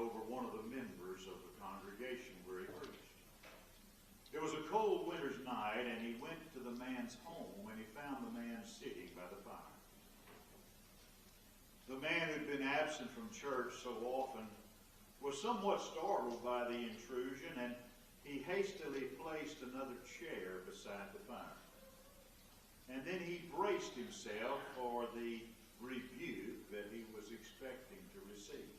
over one of the members of the congregation where he preached. It was a cold winter's night, and he went to the man's home, and he found the man sitting by the fire. The man who'd been absent from church so often was somewhat startled by the intrusion, and he hastily placed another chair beside the fire. And then he braced himself for the rebuke that he was expecting to receive.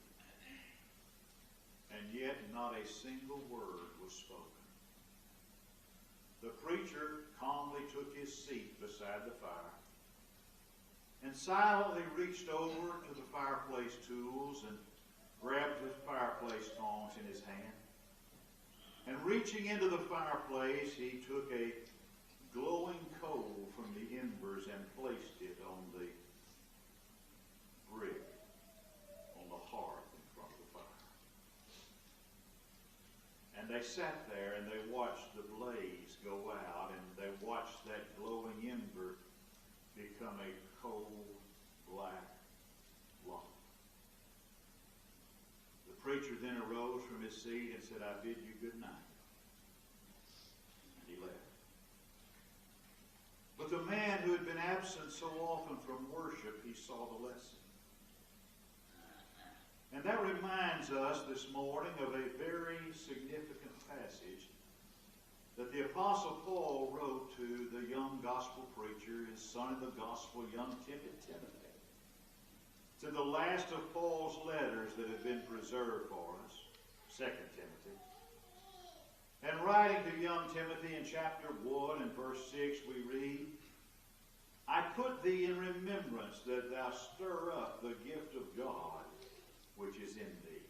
And yet not a single word was spoken. The preacher calmly took his seat beside the fire and silently reached over to the fireplace tools and grabbed the fireplace tongs in his hand. And reaching into the fireplace, he took a glowing coal from the embers and placed it on the brick on the hearth in front of the fire. And they sat there and they watched the blaze go out, and they watched that glowing ember become a cold black lump. The preacher then arose from his seat and said, "I bid you good night." And he left. But the man who had been absent so often from worship, he saw the lesson. And that reminds us this morning of a very significant passage that the Apostle Paul wrote to the young gospel preacher, his son in the gospel, young Timothy, to the last of Paul's letters that have been preserved for us, 2 Timothy. And writing to young Timothy in chapter 1 and verse 6, we read, "I put thee in remembrance that thou stir up the gift of God which is in thee."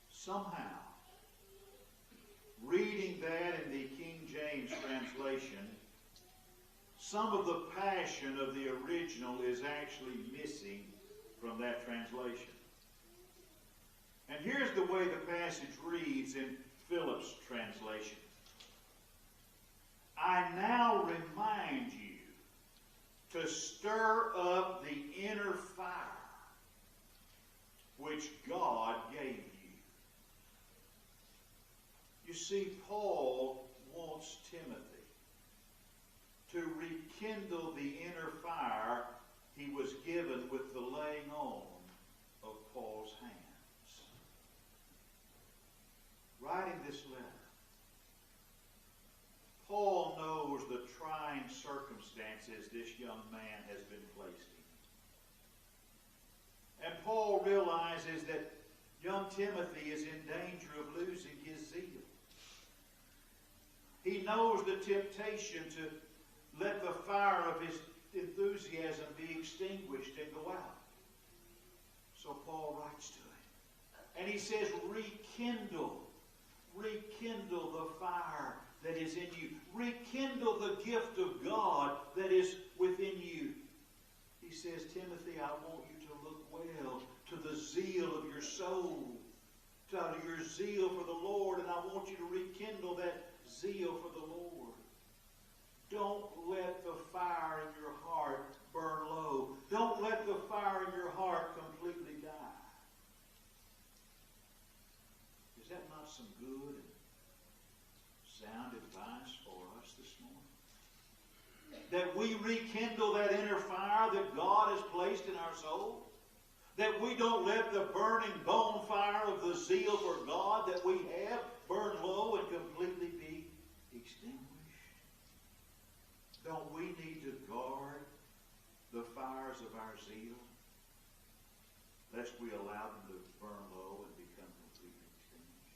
Somehow, reading that in the King James translation, some of the passion of the original is actually missing from that translation. And here's the way the passage reads in Phillips' translation. "I now remind you to stir up the inner fire which God gave you." You see, Paul wants Timothy to rekindle the inner fire he was given with the laying on of Paul's hands. Writing this letter, Paul knows the trying circumstances this young man has been placed in. And Paul realizes that young Timothy is in danger of losing his zeal. He knows the temptation to let the fire of his enthusiasm be extinguished and go out. So Paul writes to him. And he says, rekindle the fire that is in you. Rekindle the gift of God that is within you. He says, Timothy, I want you to look well to the zeal of your soul, to your zeal for the Lord, and I want you to rekindle that zeal for the Lord. Don't let the fire in your heart burn low. Don't let the fire in your heart completely die. Is that not some good and sound advice for us this morning? That we rekindle that inner fire that God has placed in our soul? That we don't let the burning bonfire of the zeal for God that we have burn low and completely be extinguished? Don't we need to guard the fires of our zeal, lest we allow them to burn low and become completely extinguished?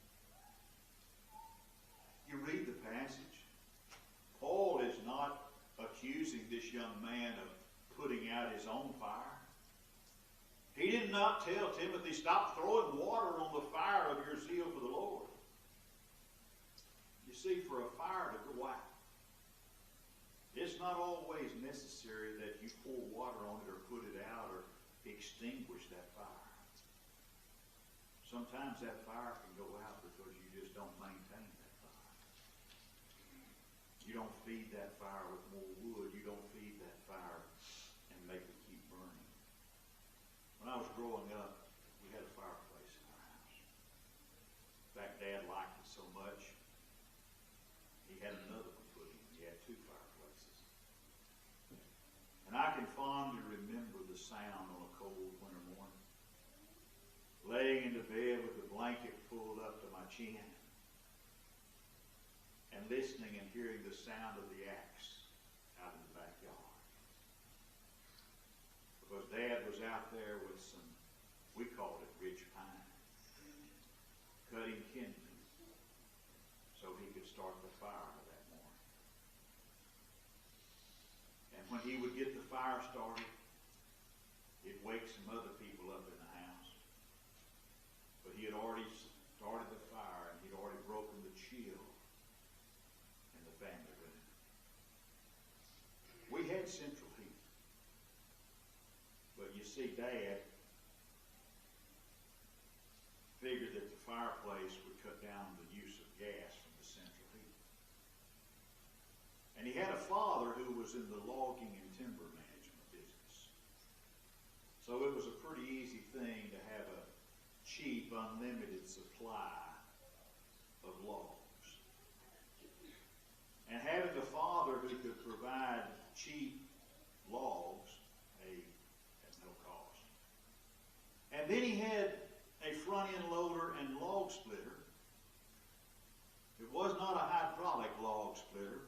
You read the passage. Paul is not accusing this young man of putting out his own fire. He did not tell Timothy, stop throwing water on the fire of your zeal for the Lord. You see, for a fire to go out, it's not always necessary that you pour water on it or put it out or extinguish that fire. Sometimes that fire can go out because you just don't maintain that fire. You don't feed that fire with more wood. You don't feed that fire and make it keep burning. When I was growing up, we had a fireplace In fact, Dad liked it so much, he had another one put in. He had 2 fireplaces. And I can fondly remember the sound on a cold winter morning, laying in the bed with the blanket pulled up to my chin, and listening and hearing the sound of the axe out in the backyard. Because Dad was out there with some, we called it rich pine, cutting kindling so he could start the fire that morning. And when he would get the fire started, it'd wake some other people up in the house. But he had already started the fire, and he'd already broken the chill in the family room. We had central heat. But you see, Dad figured that the fireplace would cut down the use of gas from the central heat. And he had a father who was in the logging and timber management business. So it was a pretty easy thing to have a cheap, unlimited supply of logs. And having a father who could provide cheap logs at no cost. And then he had a front-end loader and log splitter. It was not a hydraulic log splitter,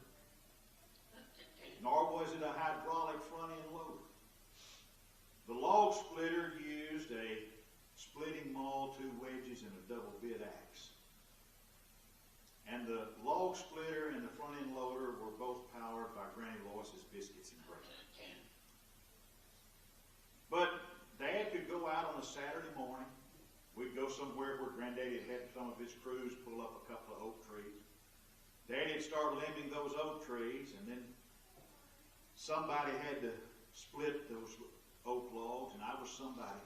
nor was it a hydraulic front-end loader. The log splitter used a splitting maul, 2 wedges, and a double bit axe. And the log splitter and the front-end loader were both powered by Granny Lois's biscuits and gravy. But Dad could go out on a Saturday morning. We'd go somewhere where Granddaddy had some of his crews pull up a couple of oak trees. Daddy'd start limbing those oak trees, and then somebody had to split those oak logs, and I was somebody.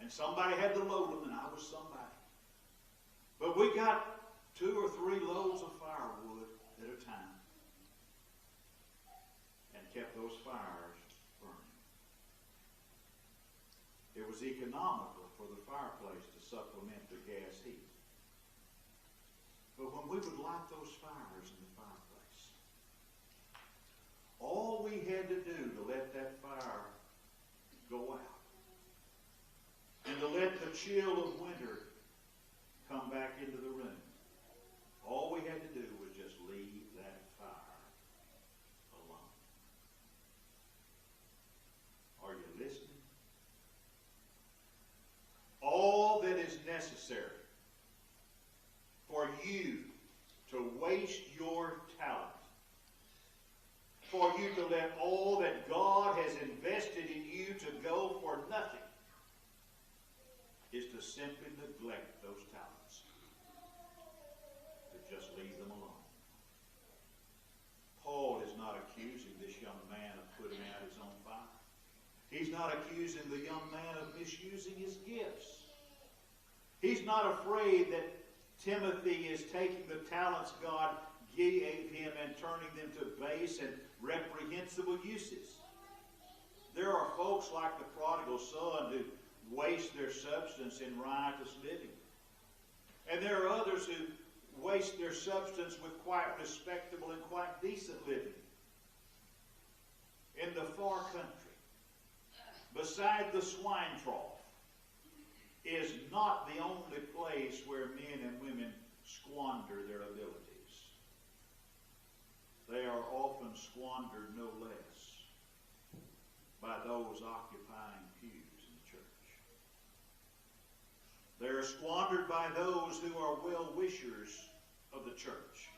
And somebody had to load them, and I was somebody. But we got 2 or 3 loads of firewood at a time, and kept those fires burning. It was economical for the fireplace to supplement the gas heat. But when we would light those fires in the fireplace, all we had to do to let that fire go out and to let the chill of winter come back into the room, all we had to do was just leave that fire alone. Are you listening? All that is necessary for you to waste your talent, for you to let all that God has invested in you to go for nothing, is to simply neglect those talents, to just leave them alone. Paul is not accusing this young man of putting out his own fire. He's not accusing the young man of misusing his gifts. He's not afraid that Timothy is taking the talents God gave him and turning them to base and reprehensible uses. There are folks like the prodigal son who waste their substance in riotous living. And there are others who waste their substance with quite respectable and quite decent living. In the far country, beside the swine trough, is not the only place where men and women squander their abilities. They are often squandered no less by those occupying pews in the church. They are squandered by those who are well-wishers of the church.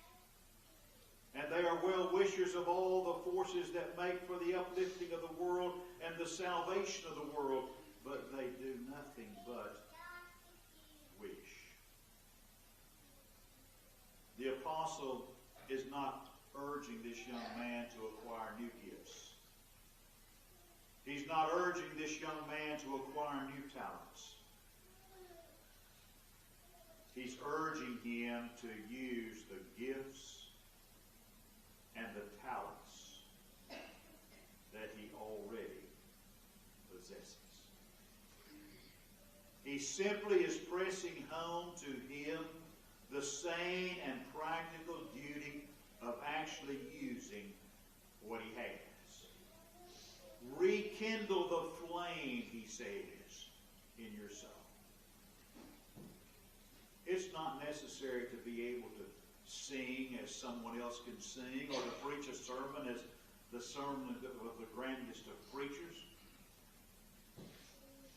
And they are well-wishers of all the forces that make for the uplifting of the world and the salvation of the world, but they do nothing but wish. The apostle is not urging this young man to acquire new gifts. He's not urging this young man to acquire new talents. He's urging him to use the gifts and the talents that he already possesses. He simply is pressing home to him the sane and practical duty of actually using what he has. Rekindle the flame, he says, in your soul. It's not necessary to be able to sing as someone else can sing, or to preach a sermon as the sermon of the grandest of preachers.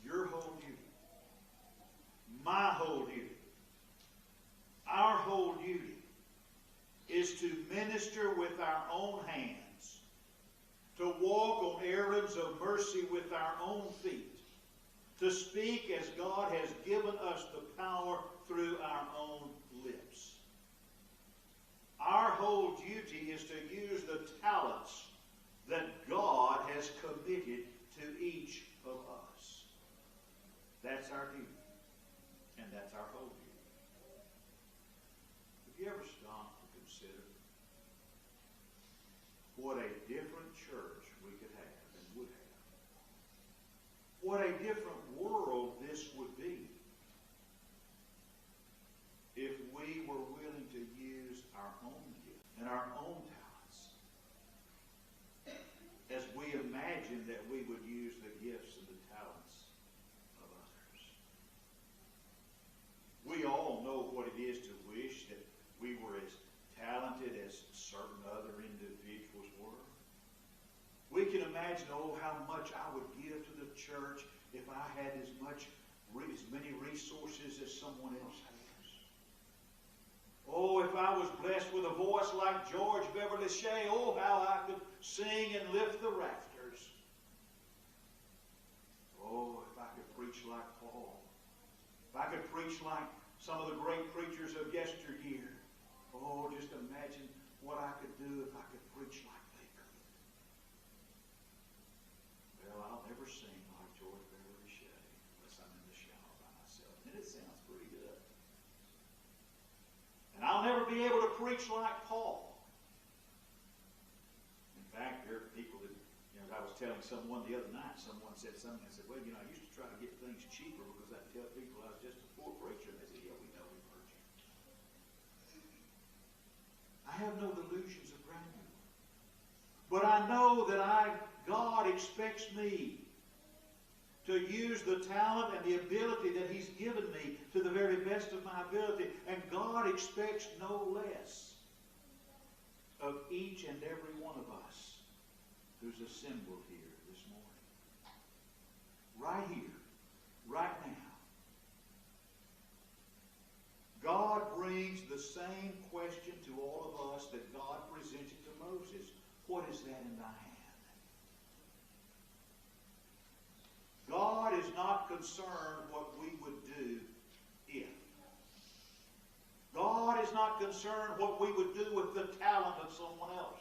Your whole duty, my whole duty, our whole duty is to minister with our own hands, to walk on errands of mercy with our own feet, to speak as God has given us the power through our own lips. Our whole duty is to use the talents that God has committed to each of us. That's our duty. And that's our whole duty. Have you ever stopped to consider what a different church we could have and would have? What a different world this would be if we were willing to use our own gifts and our own talents as we imagined that we would use the gifts and the talents of others. We all know what it is to wish that we were as talented as certain other individuals were. We can imagine, oh, how much I would give to the church if I had as many resources as someone else has. Oh, if I was blessed with a voice like George Beverly Shea, oh, how I could sing and lift the rafters. Oh, if I could preach like Paul. If I could preach like some of the great preachers of yesteryear. Oh, just imagine what I could do if I could preach like they could. Well, I'll never sing like George Beverly Shea unless I'm in the shower by myself. And it sounds pretty good. And I'll never be able to preach like Paul. In fact, there are people that, I was telling someone the other night, someone said something, I said, well, I used to try to get things cheaper because I'd tell people I was just a poor preacher. And they said, yeah, we know, we've heard you. I have no delusions of grandeur. But I know that God expects me to use the talent and the ability that He's given me to the very best of my ability. And God expects no less of each and every one of us who's assembled here this morning. Right here, right now. God brings the same question to all of us that God presented to Moses. What is that in thy hand? God is not concerned what we would do if. God is not concerned what we would do with the talent of someone else.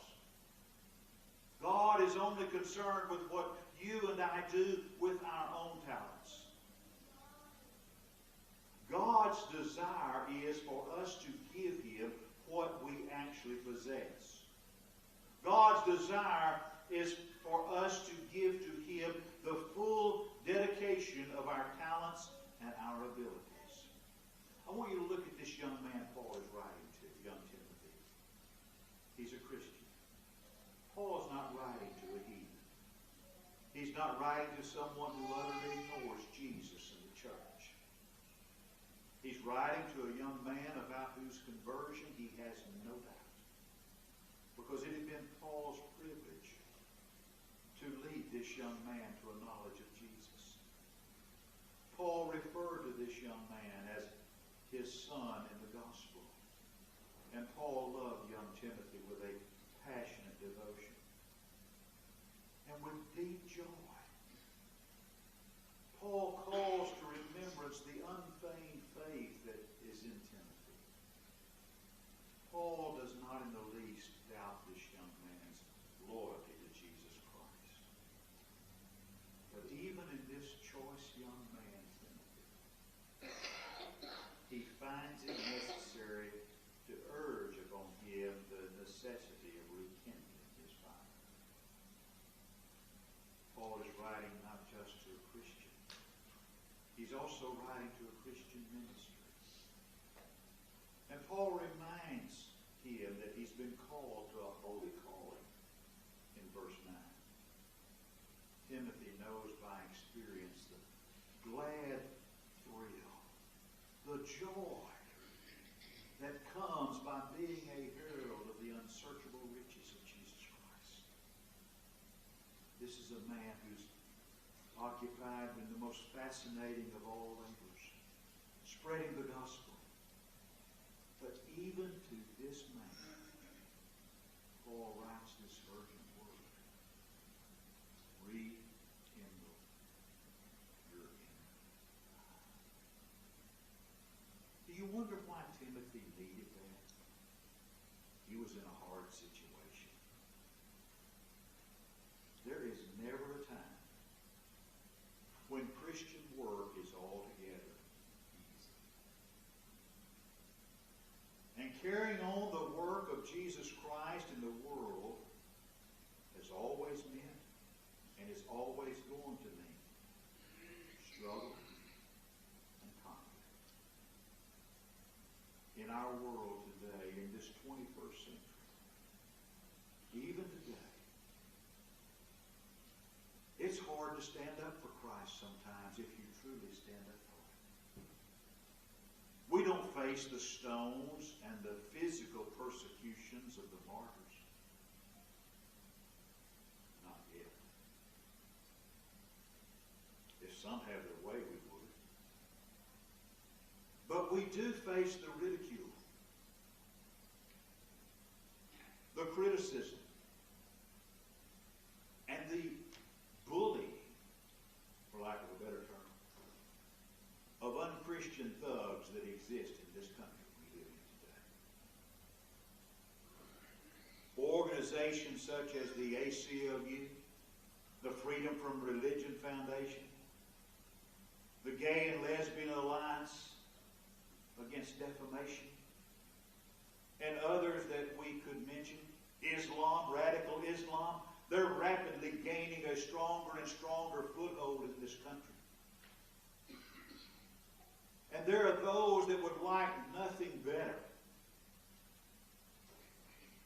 God is only concerned with what you and I do with our own talents. God's desire is for us to give Him what we actually possess. God's desire is for us to give to Him the full dedication of our talents and our abilities. I want you to look at this young man Paul is writing to, young Timothy. He's a Christian. Paul's not writing to a heathen. He's not writing to someone who utterly ignores Jesus and the church. He's writing to a young man about whose conversion he has no doubt. Because it had been Paul's privilege to lead this young man to a knowledge of Jesus. Paul referred to this young man as his son in the gospel. And Paul loved young Timothy with a passionate devotion. And with deep joy, Paul calls to remembrance the unfeigned faith that is in Timothy. Paul does not in the least doubt this young man's loyalty to Jesus Christ. But even in this choice young man, Timothy, he finds it necessary to urge upon him the necessity of rekindling his fire. Paul is writing not just to a Christian, He's also writing to a Christian ministry. And Paul reminds him that he's been called to a holy calling in verse 9. Timothy knows by experience the glad thrill, the joy that comes by being a herald of the unsearchable riches of Jesus Christ. This is a man who's occupied in the most fascinating of all labors, spreading the gospel. But even to this man, Paul writes this urgent word: rekindle your inner fire. Do you wonder why Timothy needed that? He was in a hard situation. There is never a time when Christian work is altogether easy. And carrying on the work of Jesus Christ in the world has always meant and is always going to mean struggle and conflict. In our world today, in this 21st century, even today, it's hard to stand up for Christ sometimes if you truly stand up for Him. We don't face the stones and the physical persecutions of the martyrs. Not yet. If some have their way, we would. But we do face the ridicule, the criticism, and the bullying, for lack of a better term, of unchristian thugs that exist in this country we live in today. Organizations such as the ACLU, the Freedom from Religion Foundation, the Gay and Lesbian Alliance Against Defamation, and others that we could mention, Islam, radical Islam, they're rapidly gaining a stronger and stronger foothold in this country. And there are those that would like nothing better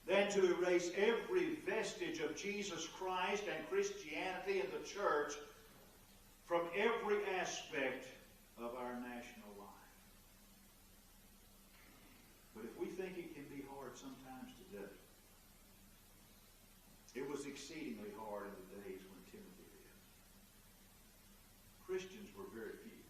than to erase every vestige of Jesus Christ and Christianity and the church from every aspect of our national life. But if we think it can be hard sometimes today, it was exceedingly hard in the days when Timothy lived. Christians were very few.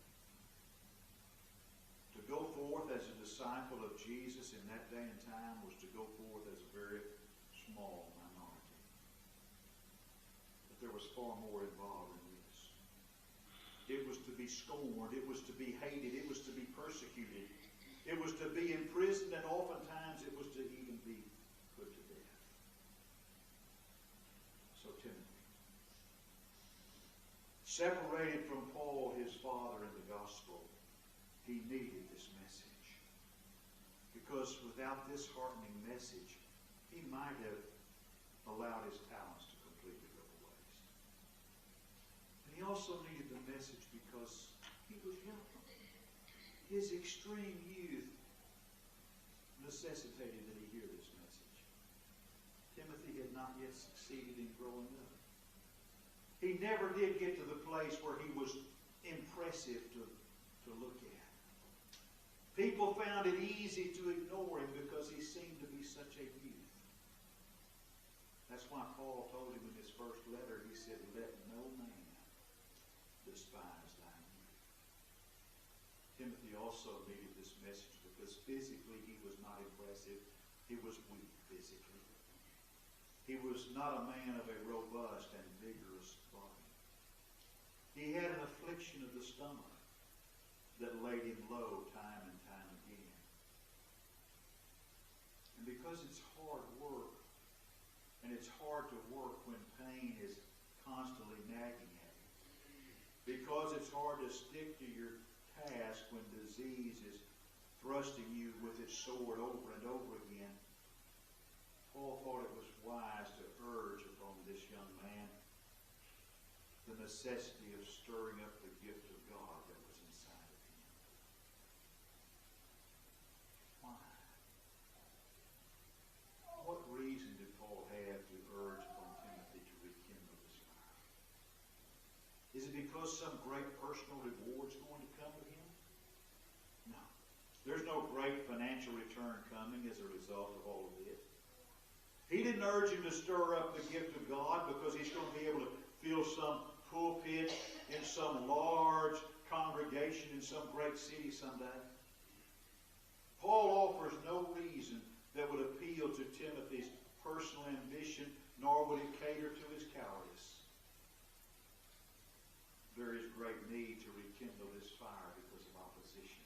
To go forth as a disciple of Jesus in that day and time was to go forth as a very small minority. But there was far more involved in this. It was to be scorned. It was to be hated. It was to be persecuted. It was to be imprisoned, and oftentimes it was to even be put to death. So Timothy, separated from Paul, his father in the gospel, he needed this message. Because without this heartening message, he might have allowed his talents to completely go to waste. And he also needed the message because he was young. His extreme youth necessitated that he hear this message. Timothy had not yet succeeded in growing up. He never did get to the place where he was impressive to look at. People found it easy to ignore him because he seemed to be such a youth. That's why Paul told him in his first letter, he said, "Let no man despise thy youth." Timothy also needed this message because physically he was not impressive. He was weak physically. He was not a man of a robust and vigorous body. He had an affliction of the stomach that laid him low time and time again. And because it's hard work, and it's hard to work when pain is constantly nagging at you, because it's hard to stick to your task when disease is thrusting you with its sword over and over again, Paul thought it was wise to urge upon this young man the necessity of stirring up the gift of God that was inside. no great financial return coming as a result of all of this. He didn't urge him to stir up the gift of God because he's going to be able to fill some pulpit in some large congregation in some great city someday. Paul offers no reason that would appeal to Timothy's personal ambition, nor would it cater to his cowardice. There is great need to rekindle this fire because of opposition.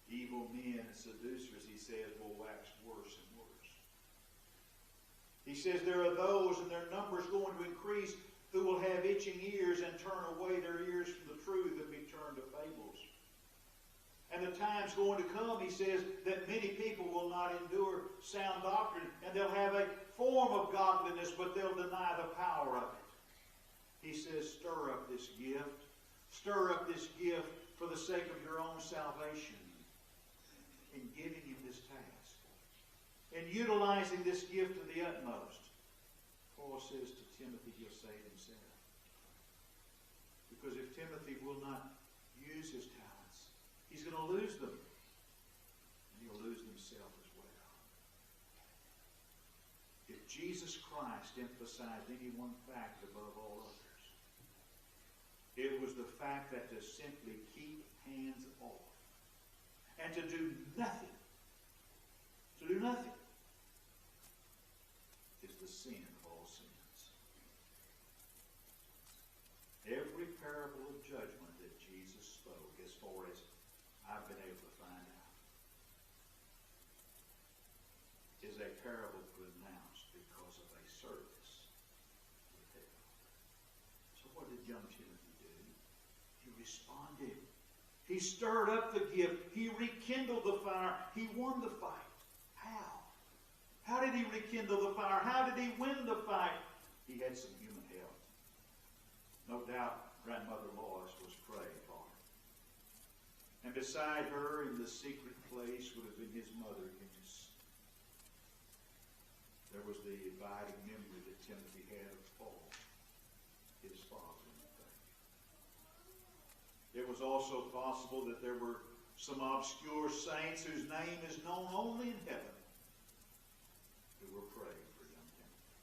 Evil men and seducers, he says, will wax worse and worse. He says there are those, and their numbers going to increase, who will have itching ears and turn away their ears from the truth and be turned to fables. And the time's going to come, he says, that many people will not endure sound doctrine, and they'll have a form of godliness, but they'll deny the power of it. He says, stir up this gift. Stir up this gift for the sake of your own salvation in giving him this task. In utilizing this gift to the utmost. Paul says to Timothy, he'll save himself. Because if Timothy will not use his talents, he's going to lose them. And he'll lose himself as well. If Jesus Christ emphasized any one fact above all others, it was the fact that to simply keep hands off and to do nothing, is the sin of all sins. Every parable of judgment that Jesus spoke, as far as I've been able to find out, is a parable pronounced because of a service with heaven. So what did young Timothy do? He responded. He stirred up the gift. He rekindled the fire. He won the fight. How? How did he rekindle the fire? How did he win the fight? He had some human help. No doubt Grandmother Lois was praying for him. And beside her in the secret place would have been his mother Eunice. There was the abiding memory that Timothy had of Paul, his father in the faith. It was also possible that there were some obscure saints whose name is known only in heaven who were praying for young Timothy.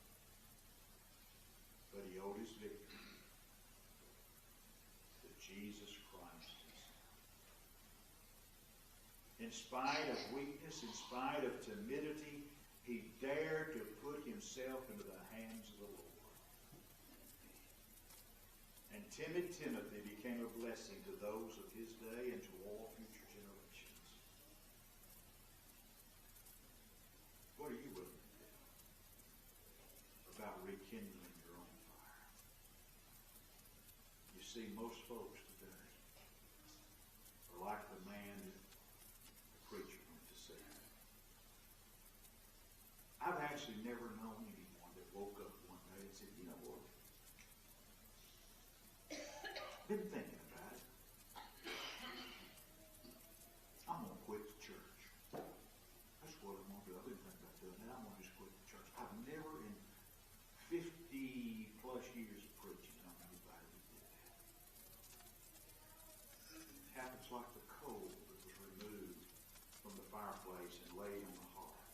But he owed his victory to Jesus Christ himself. In spite of weakness, in spite of timidity, he dared to put himself into the hands of the Lord. And timid Timothy became a blessing to those of his day and to all future generations. What are you willing to do about rekindling your own fire? You see, most folks today are like the man that the preacher went to see. I've actually never known anyone that woke up one day and said, you know what? Been thinking about it. I'm going to quit the church. That's what I'm going to do. I've been thinking about doing that. I'm going to just quit the church. I've never in 50 plus years of preaching known anybody that did that. It happens like the coal that was removed from the fireplace and laid on the hearth.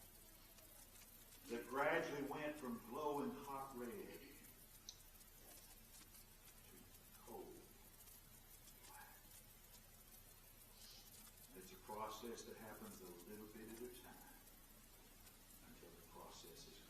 That gradually went from glowing hot red to cold black. It's a process that happens a little bit at a time until the process is